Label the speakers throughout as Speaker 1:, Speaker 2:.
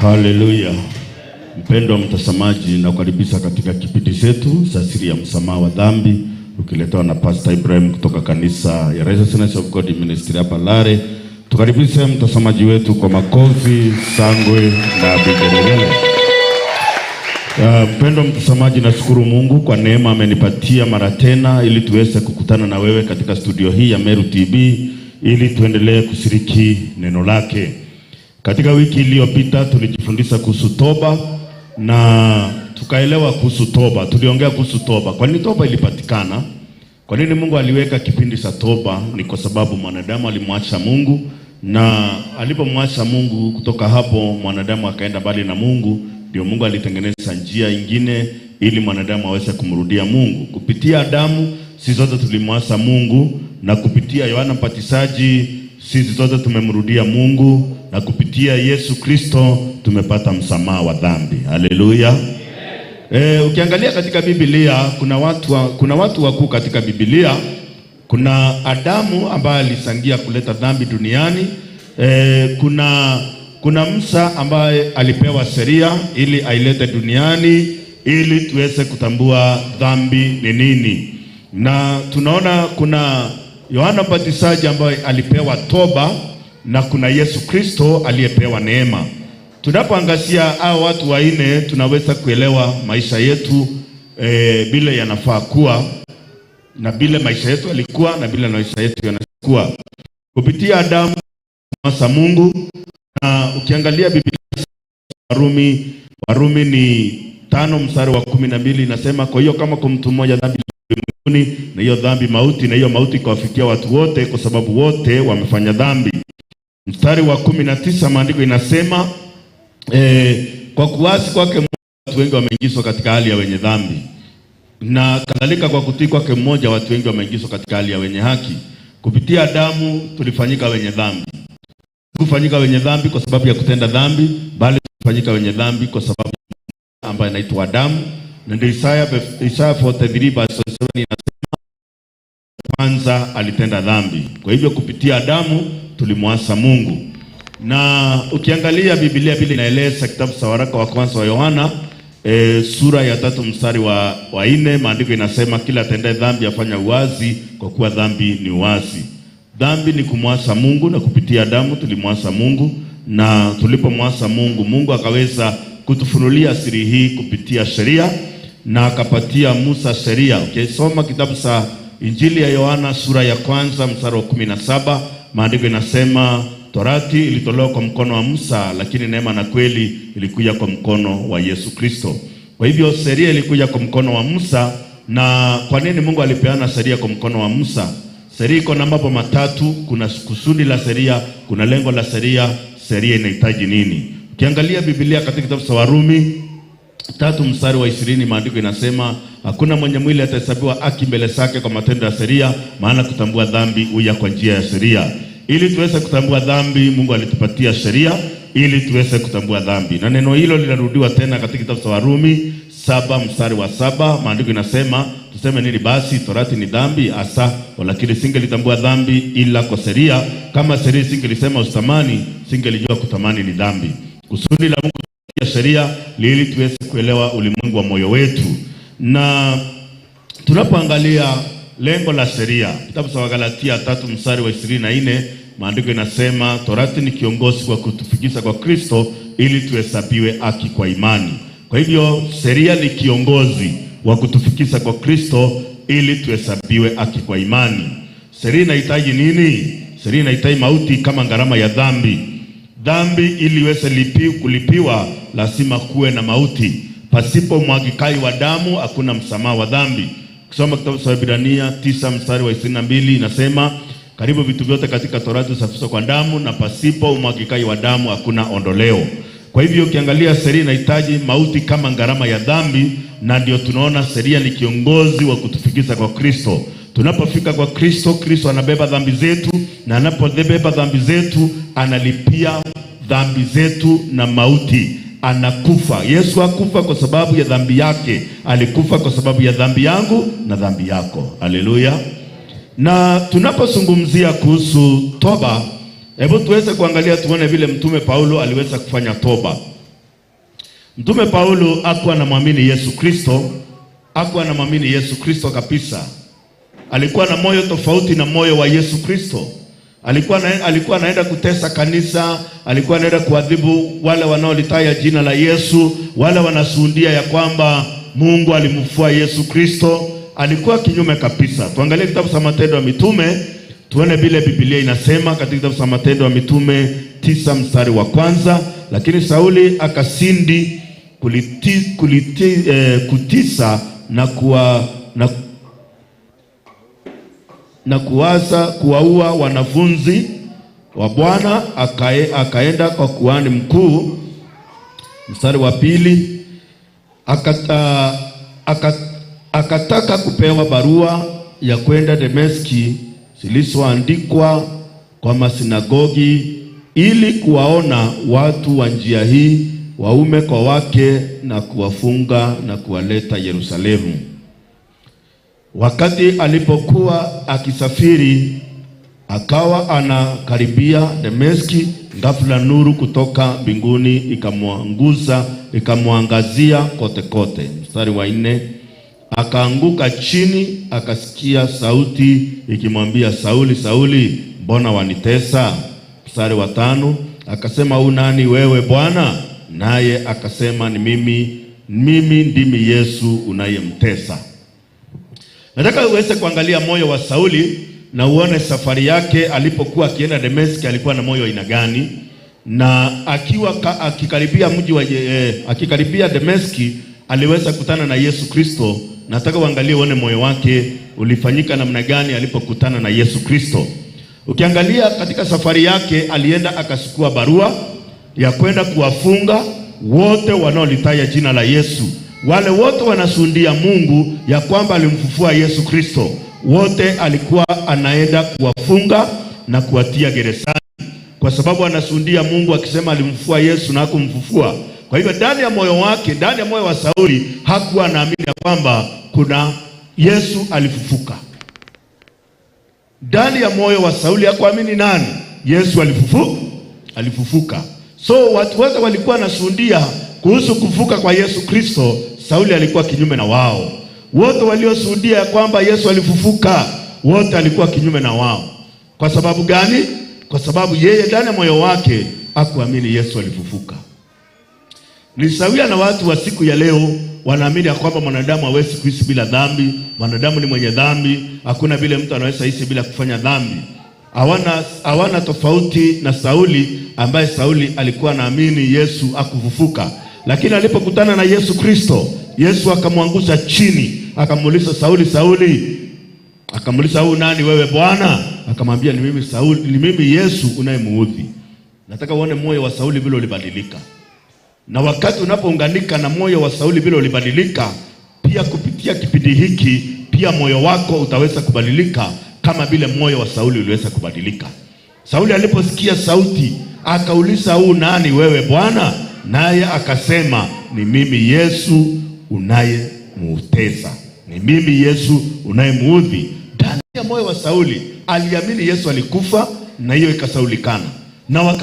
Speaker 1: Haleluya. Mpendwa mtazamaji, na kukaribisha katika kipindi chetu cha siri ya msamaha wa dhambi, ukiletewa na Pastor Ibrahim kutoka kanisa ya Righteousness of God Ministry hapa Lare. Tukaribisha mtazamaji wetu kwa makofi, sangwe na vigelegele. Mpendwa mtazamaji, nashukuru Mungu kwa neema amenipatia mara tena ili tuweze kukutana na wewe katika studio hii ya Meru TV ili tuendelee kushiriki neno lake. Katika wiki iliyopita tulijifundisha kuhusu toba na tukaelewa kuhusu toba. Tuliongea kuhusu toba. Kwa nini toba ilipatikana? Kwa nini Mungu aliweka kipindi cha toba? Ni kwa sababu mwanadamu alimwacha Mungu, na alipomwacha Mungu, kutoka hapo mwanadamu akaenda mbali na Mungu. Ndio Mungu alitengeneza njia nyingine ili mwanadamu aweze kumrudia Mungu. Kupitia Adamu sisi zote tulimwacha Mungu, na kupitia Yohana Mbatizaji sisi zote tumemrudia Mungu, na kupitia Yesu Kristo tumepata msamaha wa dhambi. Haleluya. Ukiangalia katika Biblia kuna watu wakuu katika Biblia. Kuna Adamu ambaye alisangia kuleta dhambi duniani. Kuna Musa ambaye alipewa sheria ili ailete duniani ili tuweze kutambua dhambi ni nini. Na tunaona kuna Yohana Mbatizaji ambaye alipewa toba, na kuna Yesu Kristo aliyepewa neema. Tunapoangazia hao watu wanne, tunaweza kuelewa maisha yetu bila yanafaa kuwa, na bila maisha yetu yalikuwa, na bila maisha yetu yanakuwa. Kupitia Adamu masa Mungu, na ukiangalia Biblia Warumi ni 5:12 inasema, kwa hiyo kama kwa mtu mmoja dhambi ulimwenguni, na hiyo dhambi mauti, na hiyo mauti ikawafikia watu wote kwa sababu wote wamefanya dhambi. Mstari wa 19 maandiko inasema kwa kuasi kwake watu wengi wameingizwa katika hali ya wenye dhambi, na kadhalika kwa kutii kwake mmoja watu wengi wameingizwa katika hali ya wenye haki. Kupitia Adamu tulifanyika wenye dhambi. Kufanyika wenye dhambi kwa sababu ya kutenda dhambi, bali tulifanyika wenye dhambi kwa sababu ambaye anaitwa Adamu. Na ndio Isaya 43:7 inasema kwanza alitenda dhambi. Kwa hivyo kupitia Adamu tulimwasi Mungu. Na ukiangalia Biblia bila inaeleza kitabu cha waraka wa kwanza wa Yohana sura ya 3 mstari wa 4, maandiko inasema kila atendaye dhambi afanya uasi, kwa kuwa dhambi ni uasi. Dhambi ni kumwasi Mungu, na kupitia Adamu tulimwasi Mungu. Na tulipomwasi Mungu, Mungu akaweza kutufunulia siri hii kupitia sheria, na akapatia Musa sheria. Ukisoma kitabu cha Injili ya Yohana sura ya 1 mstari wa 17, maandiko inasema Torati ilitolewa kwa mkono wa Musa, lakini neema na kweli ilikuja kwa mkono wa Yesu Kristo. Kwa hivyo sheria ilikuja kwa mkono wa Musa. Na kwa nini Mungu alipeana sheria kwa mkono wa Musa? Sheria iko na mambo matatu. Kuna kusudi la sheria, kuna lengo la sheria, sheria inahitaji nini? Ukiangalia Biblia katika kitabu cha Warumi 3 mstari wa 20, maandiko inasema hakuna mwenye mwili atahesabiwa haki mbele zake kwa matendo ya sheria, maana kutambua dhambi huja kwa njia ya sheria. Ili tuweze kutambua dhambi, Mungu alitupatia sheria ili tuweze kutambua dhambi. Na neno hilo linarudiwa tena katika kitabu cha Warumi 7 mstari wa 7, maandiko inasema tuseme nini basi? Torati ni dhambi hasa, lakini singelitambua dhambi ila kwa sheria. Kama sheria singelisema usitamani, singelijua kutamani ni dhambi. Kusudi la Mungu ya sheria ili tuweze kuelewa ulimwengu wa moyo wetu. Na tunapoangalia lengo la sheria, kitabu cha Wagalatia 3 mstari wa 24, maandiko inasema Torati ni kiongozi kwa kutufikisha kwa Kristo ili tuhesabiwe haki kwa imani. Kwa hivyo sheria ni kiongozi wa kutufikisha kwa Kristo ili tuhesabiwe haki kwa imani. Sheria inahitaji nini? Sheria inahitaji mauti kama gharama ya dhambi. Dhambi ili iweze kulipiwa lazima kuwe na mauti. Pasipo mwagikaji wa damu hakuna msamaha wa dhambi. Kusoma kitabu cha Ibrania 9 mstari wa 22 inasema karibu vitu vyote katika Torati husafishwa kwa damu, na pasipo umwagikaji wa damu hakuna ondoleo. Kwa hivyo ukiangalia sheria inahitaji mauti kama gharama ya dhambi, na ndio tunaona sheria ni kiongozi wa kutufikisha kwa Kristo. Tunapofika kwa Kristo, Kristo anabeba dhambi zetu, na anapobeba dhambi zetu analipia dhambi zetu na mauti. Anakufa. Yesu hakufa kwa sababu ya dhambi yake, alikufa kwa sababu ya dhambi yangu na dhambi yako. Haleluya. Na tunapozungumzia kuhusu toba, hebu tuweze kuangalia tuone vile Mtume Paulo aliweza kufanya toba. Mtume Paulo hakuwa anamwamini Yesu Kristo, hakuwa anamwamini Yesu Kristo kabisa. Alikuwa na moyo tofauti na moyo wa Yesu Kristo. Alikuwa anaenda kutesa kanisa, alikuwa anaenda kuadhibu wale wanaolitaja jina la Yesu, wale wanasuhudia ya kwamba Mungu alimfufua Yesu Kristo. Alikuwa kinyume kabisa. Tuangalie kitabu cha Matendo ya Mitume, tuone vile Biblia inasema katika kitabu cha Matendo ya Mitume 9 mstari wa 1. Lakini Sauli akasindi kutisa na kuwaza kuwaua wanafunzi wa Bwana. Akaenda kwa kuhani mkuu, mstari wa 2, akataka kupewa barua ya kwenda Dameski zilizoandikwa kwa masinagogi, ili kuwaona watu wa njia hii, waume kwa wake, na kuwafunga na kuwaleta Yerusalemu. Wakati alipokuwa akisafiri, akawa anakaribia Dameski, ghafla nuru kutoka mbinguni ikamwangazia kote kote. Mstari wa 4, akaanguka chini, akasikia sauti ikimwambia, Sauli, Sauli, mbona wanitesa? Mstari wa 5, akasema, u nani wewe Bwana? Naye akasema, ni mimi ndimi Yesu unayemtesa. Nataka uweze kuangalia moyo wa Sauli na uone safari yake. Alipokuwa akienda Dameski alikuwa na moyo aina gani, na akikaribia Dameski aliweza kutana na Yesu Kristo. Nataka uangalie uone moyo wake ulifanyika namna gani alipokutana na Yesu Kristo. Ukiangalia katika safari yake, alienda akachukua barua ya kwenda kuwafunga wote wanaolitaja jina la Yesu. Wale wote wanasuhudia Mungu ya kwamba alimfufua Yesu Kristo, wote alikuwa anaenda kuwafunga na kuwatia gerezani, kwa sababu anasuhudia Mungu akisema alimfufua Yesu na hakumfufua. Kwa hivyo ndani ya moyo wake, ndani ya moyo wa Sauli, hakuwa anaamini ya kwamba kuna Yesu alifufuka. Ndani ya moyo wa Sauli hakuamini nani? Yesu alifufuka. So watu wote walikuwa wanashuhudia kuhusu kufufuka kwa Yesu Kristo. Sauli alikuwa kinyume na wao. Wote walioshuhudia ya kwamba Yesu alifufuka, wote alikuwa kinyume na wao. Kwa sababu gani? Kwa sababu yeye ndani ya moyo wake hakuamini Yesu alifufuka. Ni sawia na watu wa siku ya leo, wanaamini ya kwamba mwanadamu hawezi kuishi bila dhambi, mwanadamu ni mwenye dhambi, hakuna vile mtu anaweza ishi bila kufanya dhambi. Hawana tofauti na Sauli, ambaye Sauli alikuwa anaamini Yesu akufufuka. Lakini alipokutana na Yesu Kristo, Yesu akamwangusha chini, akamuuliza, Sauli, Sauli. Akamuuliza, u nani wewe Bwana? Akamwambia, ni mimi Sauli, ni mimi Yesu unayemuudhi. Nataka uone moyo wa Sauli vile ulibadilika. Na wakati unapounganika na moyo wa Sauli vile ulibadilika, pia kupitia kipindi hiki, pia moyo wako utaweza kubadilika kama vile moyo wa Sauli uliweza kubadilika. Sauli aliposikia sauti, akauliza, u nani wewe Bwana? Naye akasema, ni mimi Yesu unayemutesa, ni mimi Yesu unayemuudhi. Ndani ya moyo wa Sauli aliamini Yesu alikufa, na hiyo ikasaulikana. Na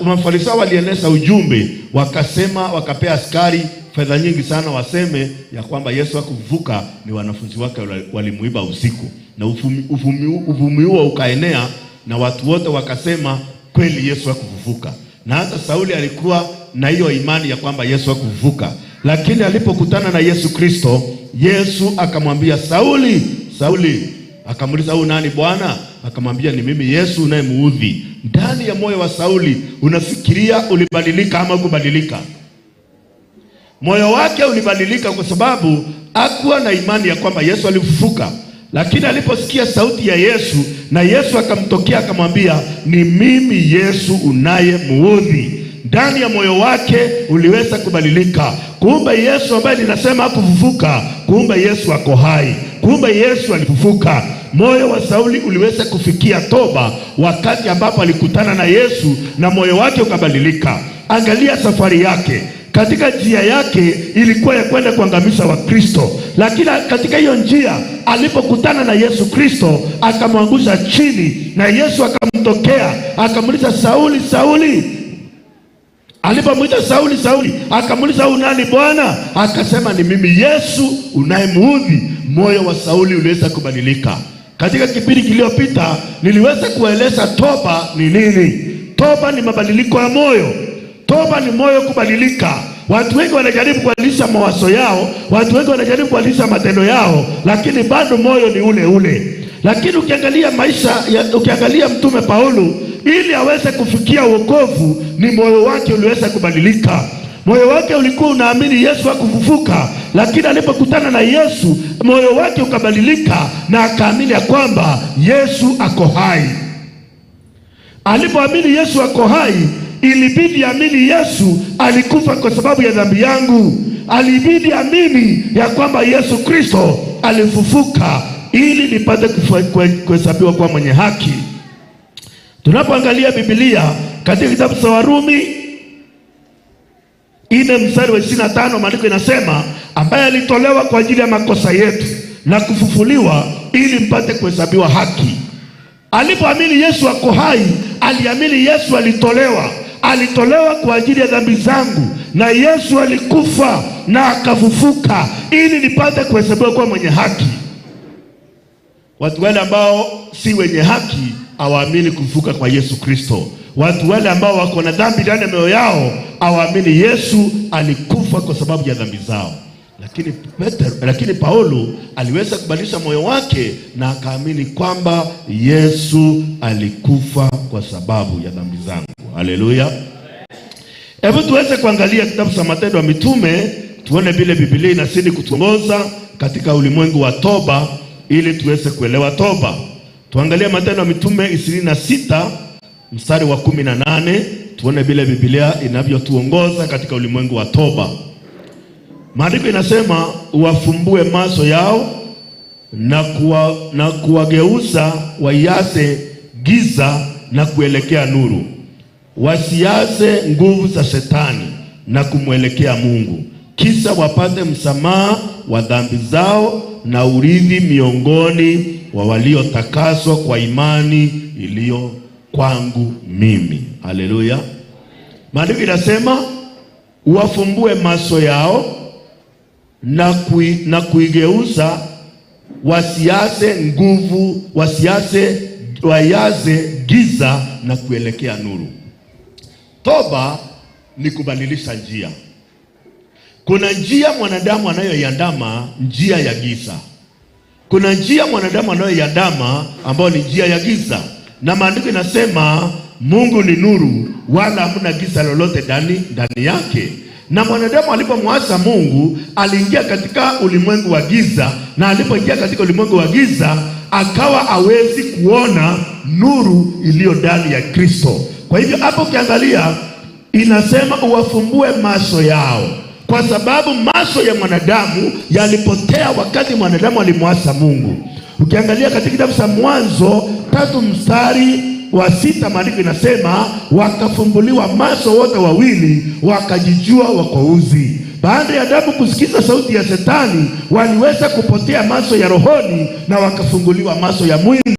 Speaker 1: Mafarisayo walieneza ujumbe, wakapea askari fedha nyingi sana, waseme ya kwamba Yesu hakufufuka, ni wanafunzi wake walimuiba usiku. Na uvumi huo ukaenea, na watu wote wakasema kweli Yesu hakufufuka. Na hata Sauli alikuwa na hiyo imani ya kwamba Yesu hakufufuka. Lakini alipokutana na Yesu Kristo, Yesu akamwambia, Sauli, Sauli. Akamuuliza, u nani Bwana? Akamwambia, ni mimi Yesu unayemuudhi. Ndani ya moyo wa Sauli, unafikiria ulibadilika ama kubadilika? Moyo wake ulibadilika kwa sababu hakuwa na imani ya kwamba Yesu alifufuka. Lakini aliposikia sauti ya Yesu, na Yesu akamtokea akamwambia, ni mimi Yesu unayemuudhi, ndani ya moyo wake uliweza kubadilika. Kumbe Yesu ambaye ninasema hakufufuka, kumbe Yesu ako hai, kumbe Yesu alifufuka. Moyo wa Sauli uliweza kufikia toba wakati ambapo alikutana na Yesu, na moyo wake ukabadilika. Angalia safari yake. Katika njia yake ilikuwa ya kwenda kuangamiza Wakristo, lakini katika hiyo njia alipokutana na Yesu Kristo, akamwangusha chini, na Yesu akamtokea akamuuliza, Sauli, Sauli. Alipomwita Sauli, Sauli akamuuliza, unani Bwana? Akasema, ni mimi Yesu unayemuudhi. Moyo wa Sauli uliweza kubadilika. Katika kipindi kiliyopita niliweza kueleza toba ni nini. Toba ni mabadiliko ya moyo. Toba ni moyo kubadilika. Watu wengi wanajaribu kubadilisha mawazo yao, watu wengi wanajaribu kubadilisha matendo yao, lakini bado moyo ni ule ule. Lakini ukiangalia mtume Paulo, ili aweze kufikia wokovu, ni moyo wake uliweza kubadilika. Moyo wake ulikuwa unaamini Yesu hakufufuka, lakini alipokutana na Yesu, moyo wake ukabadilika na akaamini ya kwamba Yesu ako hai. Alipoamini Yesu ako hai, ilibidi amini Yesu alikufa kwa sababu ya dhambi yangu. Alibidi amini ya kwamba Yesu Kristo alifufuka ili nipate kuhesabiwa kwa mwenye haki. Tunapoangalia Biblia katika kitabu cha Warumi 4 mstari wa 25, maandiko inasema, ambaye alitolewa kwa ajili ya makosa yetu na kufufuliwa ili mpate kuhesabiwa haki. Alipoamini Yesu ako hai, aliamini Yesu alitolewa kwa ajili ya dhambi zangu, na Yesu alikufa na akafufuka ili nipate kuhesabiwa kwa mwenye haki. Watu wale ambao si wenye haki hawaamini kufufuka kwa Yesu Kristo. Watu wale ambao wako na dhambi ndani ya mioyo yao hawaamini Yesu alikufa kwa sababu ya dhambi zao. Lakini Paulo aliweza kubadilisha moyo wake na akaamini kwamba Yesu alikufa kwa sababu ya dhambi zangu. Haleluya. Hebu tuweze kuangalia kitabu cha Matendo ya Mitume, tuone vile Biblia inazidi kutuongoza katika ulimwengu wa toba ili tuweze kuelewa toba. Tuangalie Matendo ya Mitume 26 mstari wa 18, tuone vile Biblia inavyotuongoza katika ulimwengu wa toba. Maandiko inasema, uwafumbue macho yao na kuwageuza waiache giza na kuelekea nuru, wasiache nguvu za Shetani na kumwelekea Mungu, kisha wapate msamaha wa dhambi zao na urithi miongoni wa waliotakaswa kwa imani iliyo kwangu mimi. Haleluya. Maandiko inasema uwafumbue macho yao na kuigeuza wasiache giza na kuelekea nuru. Toba ni kubadilisha njia. Kuna njia mwanadamu anayoiandama, njia ya giza. Kuna njia mwanadamu anayoiandama ambayo ni njia ya giza. Na maandiko inasema Mungu ni nuru, wala hamna giza lolote ndani yake. Na mwanadamu alipomwasi Mungu aliingia katika ulimwengu wa giza, na alipoingia katika ulimwengu wa giza akawa hawezi kuona nuru iliyo ndani ya Kristo. Kwa hivyo hapo ukiangalia inasema uwafumbue macho yao, kwa sababu macho ya mwanadamu yalipotea wakati mwanadamu alimwasi Mungu. Ukiangalia katika kitabu cha Mwanzo 3 mstari wa 6, maandiko inasema wakafumbuliwa macho wote wawili, wakajijua wako uzi. Baada ya Adamu kusikiza sauti ya Shetani, waliweza kupotea macho ya rohoni na wakafunguliwa macho ya mwili.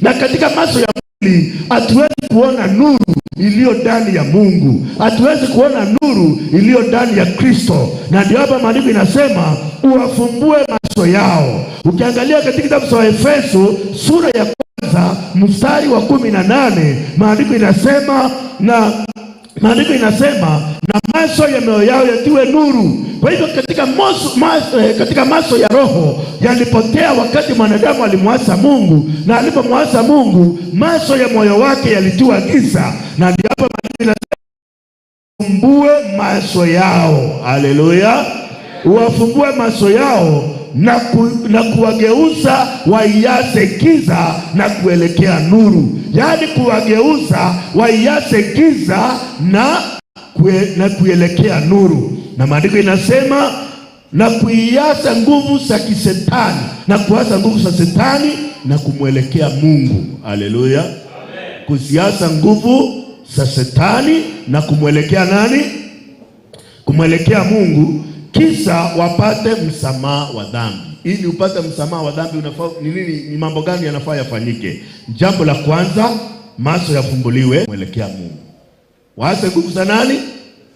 Speaker 1: Na katika macho ya mwili hatuwezi kuona nuru iliyo ndani ya Mungu, hatuwezi kuona nuru iliyo ndani ya Kristo. Na ndio hapa maandiko inasema uwafumbue macho yao. Ukiangalia katika kitabu cha Efeso sura ya 1 mstari wa 18, maandiko inasema na macho ya mioyo yao yatiwe nuru. Kwa hivyo katika macho ya roho yalipotea wakati mwanadamu alimwasi Mungu, na alipomwasi Mungu macho ya moyo wake yalitiwa giza. Na ndio hapa maandiko inasema uwafumbue macho yao. Haleluya. Uwafumbue macho yao na kuwageuza waiache giza na kuelekea nuru. Yaani kuwageuza waiache giza na kuelekea nuru. Na maandiko inasema na kuiacha nguvu za kisetani, na kuacha nguvu za Shetani na kumwelekea Mungu. Haleluya. Kuziacha nguvu za Shetani na kumwelekea nani? Kumwelekea Mungu, kisha wapate msamaha wa dhambi. Ili upate msamaha wa dhambi ni mambo gani yanafaa yafanyike? Jambo la kwanza, macho yafumbuliwe, mwelekea Mungu. Waache nguvu za nani?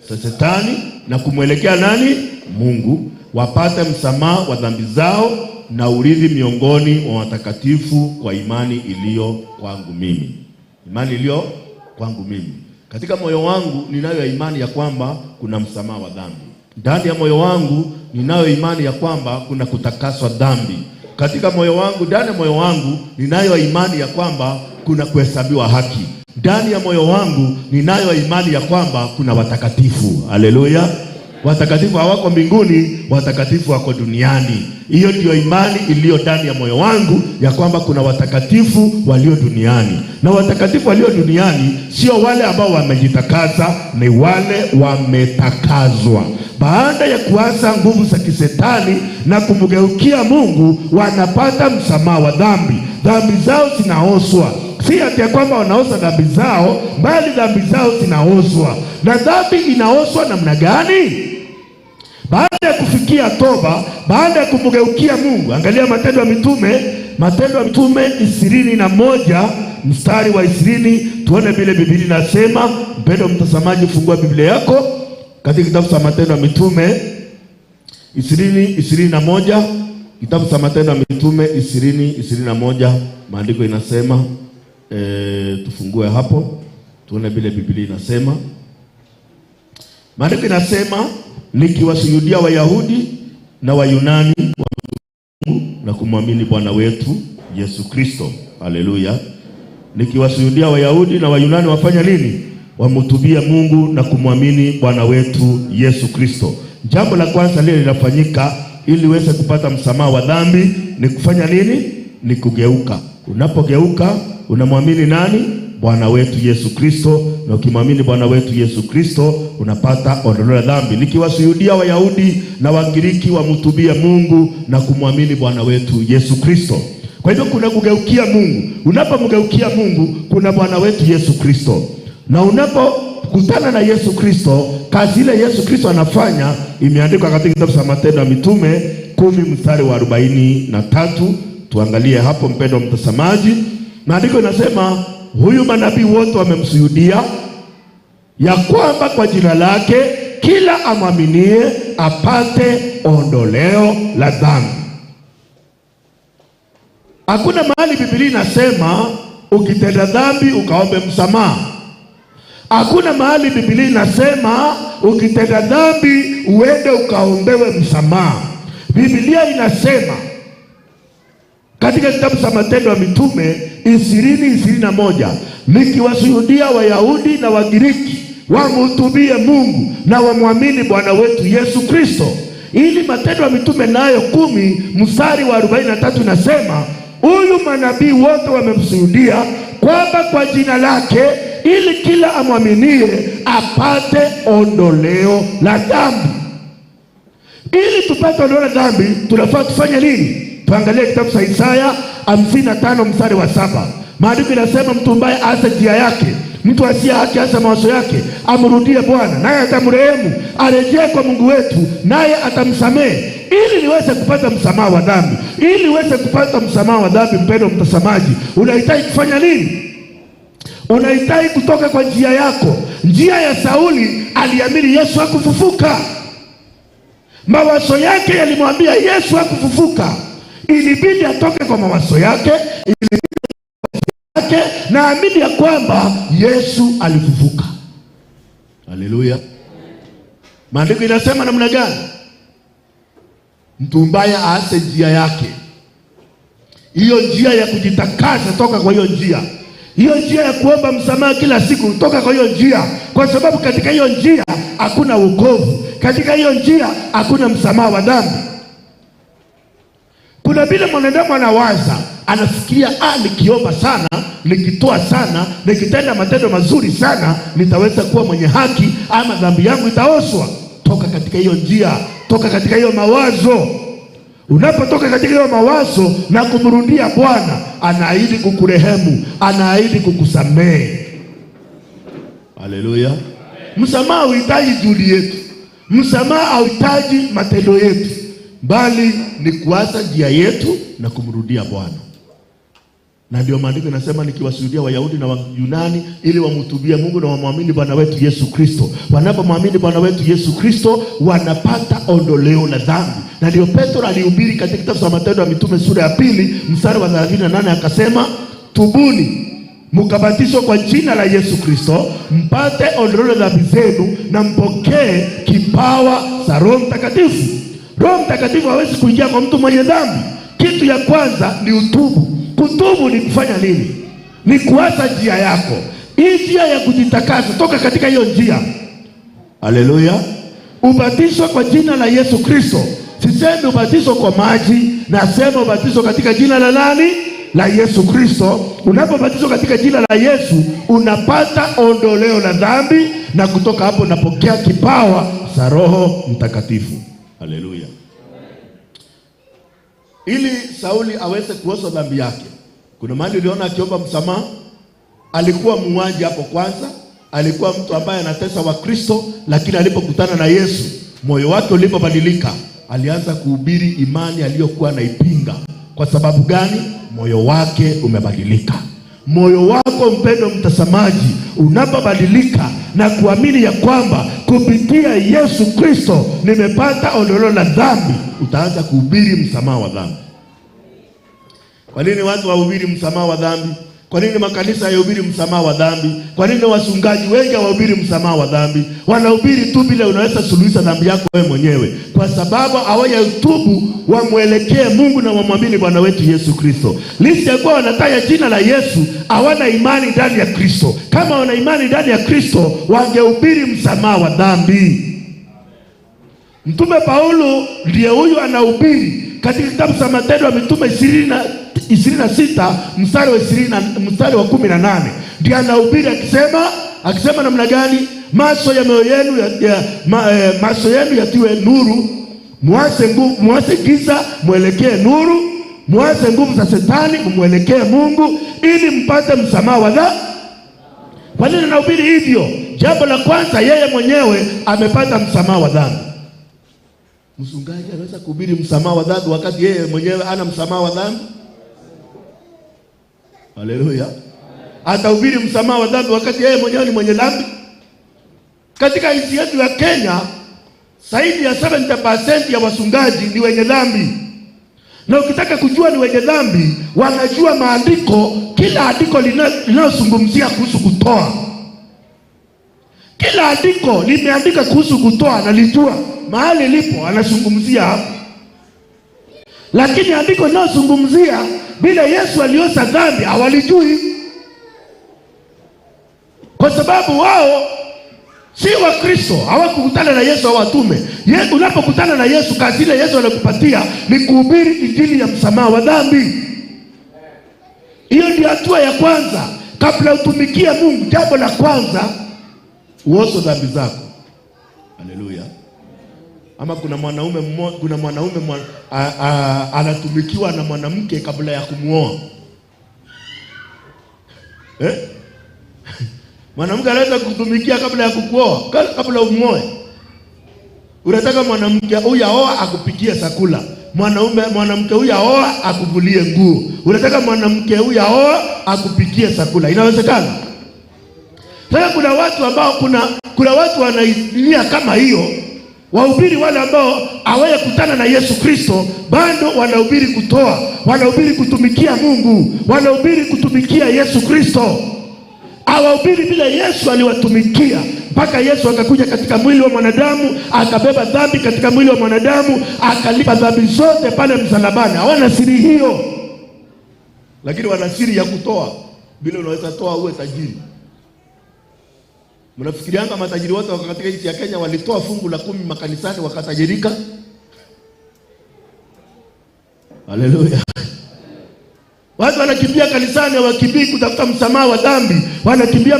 Speaker 1: Shetani na kumwelekea nani? Mungu, wapate msamaha wa dhambi zao na urithi miongoni mwa watakatifu kwa imani iliyo kwangu mimi. Imani iliyo kwangu mimi. Katika moyo wangu ninayo imani ya kwamba kuna msamaha wa dhambi. Ndani ya moyo wangu ninayo imani ya kwamba kuna kutakaswa dhambi. Katika moyo wangu, ndani ya moyo wangu ninayo imani ya kwamba kuna kuhesabiwa haki. Ndani ya moyo wangu ninayo imani ya kwamba kuna watakatifu. Haleluya. Watakatifu hawako mbinguni, watakatifu wako duniani. Hiyo ndio imani iliyo ndani ya moyo wangu ya kwamba kuna watakatifu walio duniani. Na watakatifu walio duniani sio wale ambao wamejitakasa, ni wale wametakazwa. Baada ya kuacha nguvu za kisetani na kumgeukia Mungu, wanapata msamaha wa dhambi. Dhambi zao zinaoshwa. Si ati ya kwamba wanaosha dhambi zao, bali dhambi zao zinaoshwa. Na dhambi inaoshwa namna gani? Baada ya kufikia toba, baada ya kumgeukia Mungu. Angalia Matendo ya Mitume 21 mstari wa 20, tuone vile Biblia inasema. Mpendwa mtazamaji, fungua Biblia yako katika kitabu cha Matendo ya Mitume 21, kitabu cha Matendo ya Mitume 21, maandiko inasema, tufungue hapo tuone vile Biblia inasema. Maandiko inasema, nikiwashuhudia Wayahudi na Wayunani wa Mungu na kumwamini Bwana wetu Yesu Kristo. Haleluya. Nikiwashuhudia Wayahudi na Wayunani wafanya nini? Wamtubia Mungu na kumwamini Bwana wetu Yesu Kristo. Jambo la kwanza lile linafanyika ili uweze kupata msamaha wa dhambi ni kufanya nini? Ni kugeuka. Unapogeuka unamwamini nani? Bwana wetu Yesu Kristo. Na ukimwamini Bwana wetu Yesu Kristo unapata ondoleo la dhambi. Nikiwashuhudia Wayahudi na Wagiriki wamtubia Mungu na kumwamini Bwana wetu Yesu Kristo. Kwa hivyo kuna kugeukia Mungu. Unapomgeukia Mungu kuna Bwana wetu Yesu Kristo. Na unapokutana na Yesu Kristo, kazi ile Yesu Kristo anafanya imeandikwa katika kitabu cha Matendo ya Mitume 10 mstari wa 43. Tuangalie hapo mpendwa mtazamaji. Maandiko inasema, huyu manabii wote wamemshuhudia ya kwamba kwa jina lake kila amwaminie apate ondoleo la dhambi. Hakuna mahali Biblia inasema ukitenda dhambi ukaombe msamaha. Hakuna mahali Biblia inasema ukitenda dhambi uende ukaombewe msamaha. Biblia inasema katika kitabu cha Matendo ya Mitume 20:21, nikiwashuhudia Wayahudi na Wagiriki wamtubie Mungu na wamwamini Bwana wetu Yesu Kristo. Ili Matendo ya Mitume nayo 10 mstari wa 43 inasema, huyu manabii wote wamemshuhudia kwamba kwa jina lake ili kila amwaminie apate ondoleo la dhambi. Ili tupate ondoleo la dhambi tunafaa tufanye nini? Tuangalie kitabu cha Isaya 55 mstari wa 7. Maandiko inasema, mtu mbaya aache njia yake, mtu asiye haki aache mawazo yake, amrudie Bwana naye atamrehemu, arejee kwa Mungu wetu naye atamsamehe. Ili niweze kupata msamaha wa dhambi, ili niweze kupata msamaha wa dhambi, mpendwa mtazamaji, unahitaji kufanya nini? Unahitaji kutoka kwa njia yako. Njia ya Sauli, aliamini Yesu hakufufuka. Mawazo yake yalimwambia Yesu hakufufuka. Ilibidi atoke kwa mawazo yake, na amini ya kwamba Yesu alifufuka. Haleluya. Maandiko inasema namna gani? Mtu mbaya aache njia yake. Hiyo njia ya kujitakasa, toka kwa hiyo njia. Hiyo njia ya kuomba msamaha kila siku, toka kwa hiyo njia. Kwa sababu katika hiyo njia hakuna wokovu. Katika hiyo njia hakuna msamaha wa dhambi. Kuna vile mwanadamu anawaza, anafikiria, nikiomba sana, nikitoa sana, nikitenda matendo mazuri sana, nitaweza kuwa mwenye haki ama dhambi yangu itaoshwa. Toka katika hiyo njia, toka katika hiyo mawazo. Unapotoka katika hiyo mawazo na kumrudia Bwana, anaahidi kukurehemu, anaahidi kukusamehe. Haleluya. Msamaha uhitaji juhudi yetu. Msamaha hauhitaji matendo yetu, bali ni kuacha njia yetu na kumrudia Bwana. Na ndio maandiko yanasema nikiwashuhudia Wayahudi na Wayunani ili wamtubie Mungu na wamwamini Bwana wetu Yesu Kristo. Wanapomwamini Bwana wetu Yesu Kristo wanapata ondoleo la dhambi. Na ndio Petro alihubiri katika kitabu cha Matendo ya Mitume sura ya 2 mstari wa 38 akasema, tubuni mkabatizwe kwa jina la Yesu Kristo mpate ondoleo la dhambi zenu na mpokee kipawa cha Roho Mtakatifu. Roho Mtakatifu hawezi kuingia kwa mtu mwenye dhambi. Kitu ya kwanza ni utubu. Kutubu ni kufanya nini? Ni kuacha njia yako. Hii njia ya kujitakasa, toka katika hiyo njia. Haleluya. Ubatizo kwa jina la Yesu Kristo. Sisemi ubatizo kwa maji, nasema ubatizo katika jina la nani? La Yesu Kristo. Unapobatizwa katika jina la Yesu, unapata ondoleo la dhambi, na kutoka hapo unapokea kipawa cha Roho Mtakatifu. Haleluya. Ili Sauli aweze kuosha dhambi yake, kuna mahali uliona akiomba msamaha. Alikuwa muuaji hapo kwanza, alikuwa mtu ambaye anatesa Wakristo, lakini alipokutana na Yesu, moyo wake ulipobadilika, alianza kuhubiri imani aliyokuwa anaipinga. Kwa sababu gani? Moyo wake umebadilika. Moyo wako, mpendo mtazamaji, unapobadilika na kuamini ya kwamba kupitia Yesu Kristo nimepata ondoleo la dhambi, utaanza kuhubiri msamaha wa dhambi. Kwa nini watu wahubiri msamaha wa dhambi? Kwa nini makanisa yahubiri msamaha wa dhambi? Kwa nini wachungaji wengi wahubiri msamaha wa dhambi? Wanahubiri tu bila unaweza suluhisha dhambi yako wewe mwenyewe, kwa sababu hawajatubu wamwelekee Mungu na wamwamini Bwana wetu Yesu Kristo. Licha ya kuwa wanataja jina la Yesu, hawana imani ndani ya Kristo. Kama wana imani ndani ya Kristo, wangehubiri msamaha wa dhambi. Mtume Paulo ndiye huyu anahubiri katika kitabu cha Matendo ya Mitume 26 mstari wa 18. Ndiye anahubiri akisema namna gani? Macho ya mioyo yenu macho yenu yatiwe nuru, muache giza muelekee nuru, muache nguvu za Shetani muelekee Mungu, ili mpate msamaha wa dhambi. Kwa nini anahubiri hivyo? Jambo la kwanza, yeye mwenyewe amepata msamaha wa dhambi. Mchungaji anaweza kuhubiri msamaha wa dhambi wakati yeye mwenyewe ana msamaha wa dhambi? Haleluya. Atahubiri msamaha wa dhambi wakati yeye mwenyewe ni mwenye dhambi? Katika nchi yetu ya Kenya, zaidi ya 70% ya wachungaji ni wenye dhambi. Na ukitaka kujua ni wenye dhambi, wanajua maandiko, kila andiko linalozungumzia kuhusu kutoa. Kila andiko limeandika kuhusu kutoa, analijua mahali lipo, anazungumzia hapo. Lakini andiko linalozungumzia bila Yesu aliosha dhambi hawalijui, kwa sababu wao si wa Kristo, hawakukutana na Yesu au watume. Unapokutana na Yesu, kazi ile Yesu anakupatia ni kuhubiri injili ya msamaha wa dhambi. Hiyo ndio hatua ya kwanza kabla utumikie Mungu. Jambo la kwanza, uoshe dhambi zako. Haleluya. Ama kuna mwanaume anatumikiwa na mwanamke kabla ya kumuoa. Mwanamke anaweza kutumikia kabla ya kukuoa, kabla umuoe. Unataka mwanamke huyu aoa akupikie chakula. Mwanamke huyu aoa akuvulie nguo. Unataka mwanamke huyu aoa akupikie chakula. Inawezekana? Sasa kuna watu ambao kuna watu wanailia kama hiyo. Wahubiri wale ambao hawaye kutana na Yesu Kristo, bado wanahubiri kutoa, wanahubiri kutumikia Mungu, wanahubiri kutumikia Yesu Kristo. Hawahubiri bila Yesu aliwatumikia, mpaka Yesu akakuja katika mwili wa mwanadamu, akabeba dhambi katika mwili wa mwanadamu, akalipa dhambi zote pale msalabani. Hawana siri hiyo, lakini wana siri ya kutoa. Bila unaweza toa uwe tajiri. Mnafikirianga matajiri wote katika nchi ya Kenya walitoa fungu la 10 makanisani wakatajirika? Haleluya. Watu wanakimbia kanisani, wakimbii kutafuta msamaha wa dhambi, wanakimbia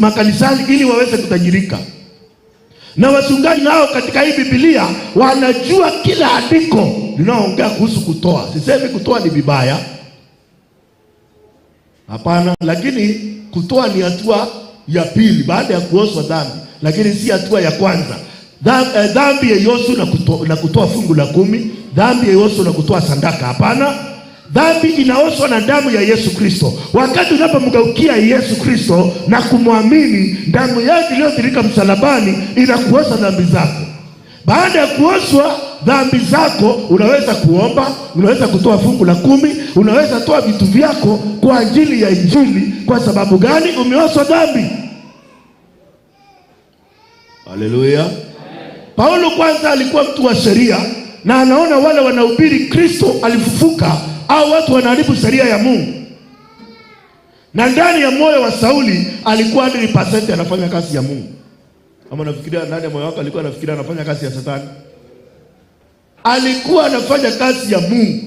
Speaker 1: makanisani ili waweze kutajirika. Na wachungaji nao katika hii Biblia wanajua kila andiko linaoongea kuhusu kutoa. Sisemi kutoa ni vibaya, hapana, lakini kutoa ni hatua ya pili baada ya kuoshwa dhambi, lakini si hatua ya kwanza. Dhambi yeyote na kutoa fungu la 10, dhambi yeyote na kutoa sadaka, hapana.
Speaker 2: Dhambi inaoshwa na damu ya Yesu Kristo. Wakati unapomgeukia Yesu Kristo na kumwamini, damu yake iliyotirika msalabani inakuosha dhambi zako. Baada ya kuoshwa dhambi zako, unaweza kuomba, unaweza kutoa fungu la 10, unaweza toa vitu vyako kwa ajili ya Injili. Kwa sababu gani? Umeoshwa dhambi.
Speaker 1: Haleluya.
Speaker 2: Paulo kwanza alikuwa mtu wa sheria, na anaona wale wanahubiri Kristo alifufuka au watu wanaharibu sheria ya Mungu. Na ndani ya moyo wa Sauli alikuwa 100% anafanya kazi ya Mungu. Ama nafikiria ndani ya moyo wako alikuwa anafikiria anafanya kazi ya Shetani? Alikuwa anafanya kazi ya Mungu.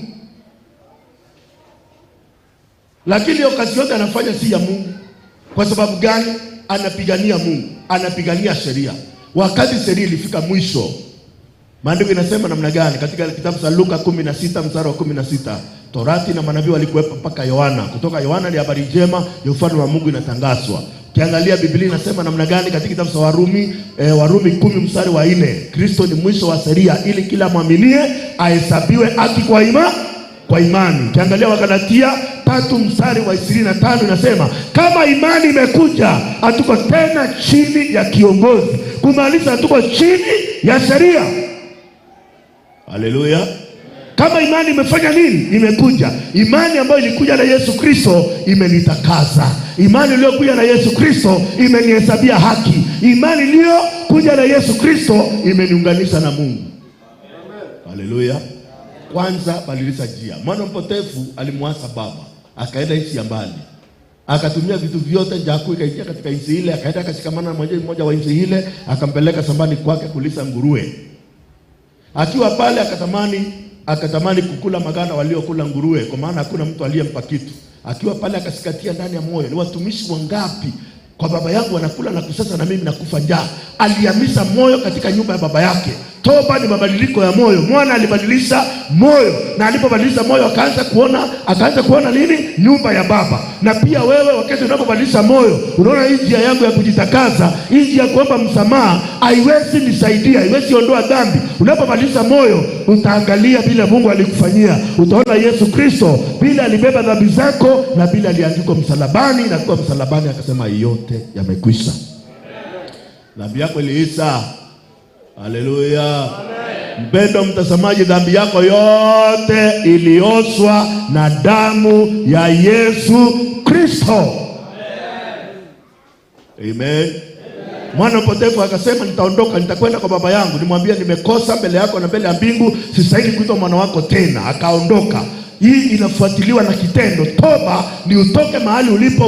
Speaker 2: Lakini hiyo kazi yote anafanya si ya Mungu. Kwa sababu gani? Anapigania Mungu, anapigania sheria. Wakati sheria ilifika mwisho, maandiko inasema namna gani? Katika kitabu cha Luka 16 mstari wa 16, Torati na manabii walikuwepo mpaka Yohana. Kutoka Yohana ni habari njema ya ufalme wa Mungu inatangazwa. Ukiangalia Biblia inasema namna gani katika kitabu cha Warumi, Warumi 10 mstari wa 4, Kristo ni mwisho wa sheria ili kila mwaminie ahesabiwe haki kwa imani. Ukiangalia Wagalatia 3 mstari wa 25 inasema kama imani imekuja, hatuko tena chini ya kiongozi, kumaanisha hatuko chini ya sheria.
Speaker 1: Haleluya.
Speaker 2: Kama imani imefanya nini? Imekuja. Imani ambayo ilikuja na Yesu Kristo imenitakasa. Imani iliyokuja na Yesu Kristo imenihesabia haki. Imani iliyokuja na Yesu Kristo imeniunganisha na Mungu.
Speaker 1: Haleluya.
Speaker 2: Kwanza badilisha njia. Mwana mpotevu alimwasa baba, akaenda nchi ya mbali. Akatumia vitu vyote jaku ikaingia katika nchi ile, akaenda akashikamana na mmoja wa nchi ile, akampeleka shambani kwake kulisha nguruwe. Akiwa pale akatamani kukula maganda waliokula nguruwe, kwa maana hakuna mtu aliyempa kitu. Akiwa pale akasikatia ndani ya moyo, ni watumishi wangapi kwa baba yangu wanakula na kusasa na mimi nakufa njaa. Alihamisha moyo katika nyumba ya baba yake. Toba ni mabadiliko ya moyo. Mwana alibadilisha moyo, na alipobadilisha moyo akaanza kuona nini? Nyumba ya baba. Na pia wewe wakati unapobadilisha moyo, unaona hii njia yangu ya kujitakaza, hii njia ya kuomba msamaha haiwezi nisaidia, haiwezi ondoa dhambi. Unapobadilisha moyo, utaangalia bila Mungu alikufanyia. Utaona Yesu Kristo bila alibeba dhambi zako na bila aliandikwa msalabani, na kwa msalabani akasema yote yamekwisha. Dhambi yako iliisha. Haleluya. Mpendo mtazamaji, dhambi yako yote ilioshwa na damu ya Yesu Kristo. Amen. Mwana mpotevu akasema nitaondoka, nitakwenda kwa baba yangu, nimwambia nimekosa mbele yako na mbele ya mbingu, sistahili kuitwa mwana wako tena. Akaondoka. Hii inafuatiliwa na kitendo. Toba ni utoke mahali ulipo,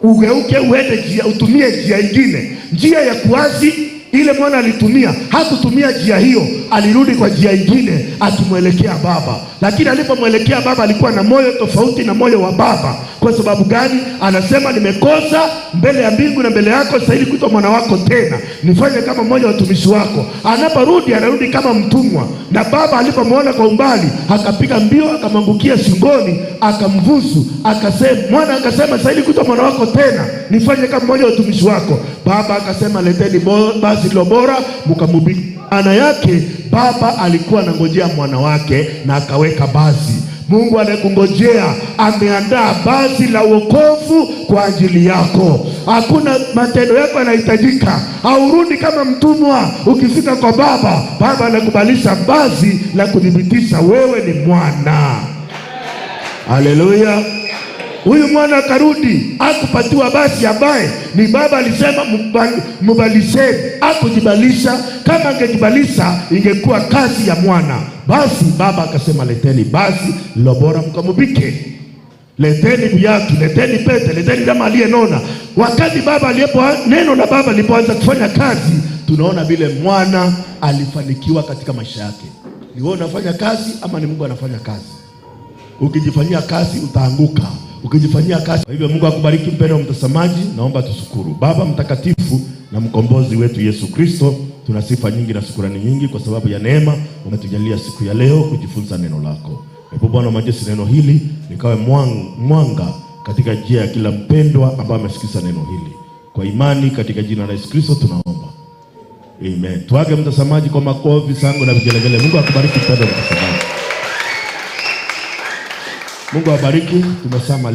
Speaker 2: ugeuke uende utumie njia nyingine. Njia ya kuasi ile mwana alitumia, hakutumia njia hiyo, alirudi kwa njia nyingine akimwelekea baba. Lakini alipomwelekea baba alikuwa na moyo tofauti na moyo wa baba. Kwa sababu gani? Anasema nimekosa mbele ya mbingu na mbele yako, sasa ili kuitwa mwana wako tena, nifanye kama mmoja wa watumishi wako. Anaporudi anarudi kama mtumwa. Na baba alipomwona kwa umbali akapiga mbio, akamwangukia shingoni, akamvusu, mwana akasema sasa ili kuitwa mwana wako tena, nifanye kama mmoja wa watumishi wako. Baba akasema leteni basi lo bora mkamhubiri. Maana yake baba alikuwa anangojea mwana wake na akaweka basi. Mungu anakungojea, ameandaa basi la wokovu kwa ajili yako. Hakuna matendo yako yanahitajika. Haurudi kama mtumwa. Ukifika kwa baba anakubalisha basi la kudhibitisha wewe ni mwana. Haleluya. Huyu mwana akarudi, akupatiwa basi ambaye ni baba alisema mbalisheni. Akujibalisha. Kama angejibalisha ingekuwa kazi ya mwana. Basi baba akasema leteni basi lo bora mkamubike. Leteni viatu, leteni pete, leteni kama aliyenona. Wakati neno la baba lipoanza kufanya kazi, tunaona vile mwana alifanikiwa katika maisha yake. Ni wewe unafanya kazi ama ni Mungu anafanya kazi? Ukijifanyia kazi utaanguka. Ukijifanyia kazi. Kwa hivyo Mungu akubariki mpendwa mtazamaji. Naomba tushukuru. Baba mtakatifu na mkombozi wetu Yesu Kristo, tuna sifa nyingi na shukrani nyingi kwa sababu ya neema umetujalia siku ya leo kujifunza neno lako. Hebu Bwana majeshi, neno hili likawe mwanga katika njia ya kila mpendwa ambaye amesikiza neno hili. Kwa imani katika jina la Yesu Kristo tunaomba. Amen. Tuage mtazamaji kwa makofi, sango na vigelegele. Mungu akubariki mpendwa mtazamaji. Mungu awabariki. Tumesema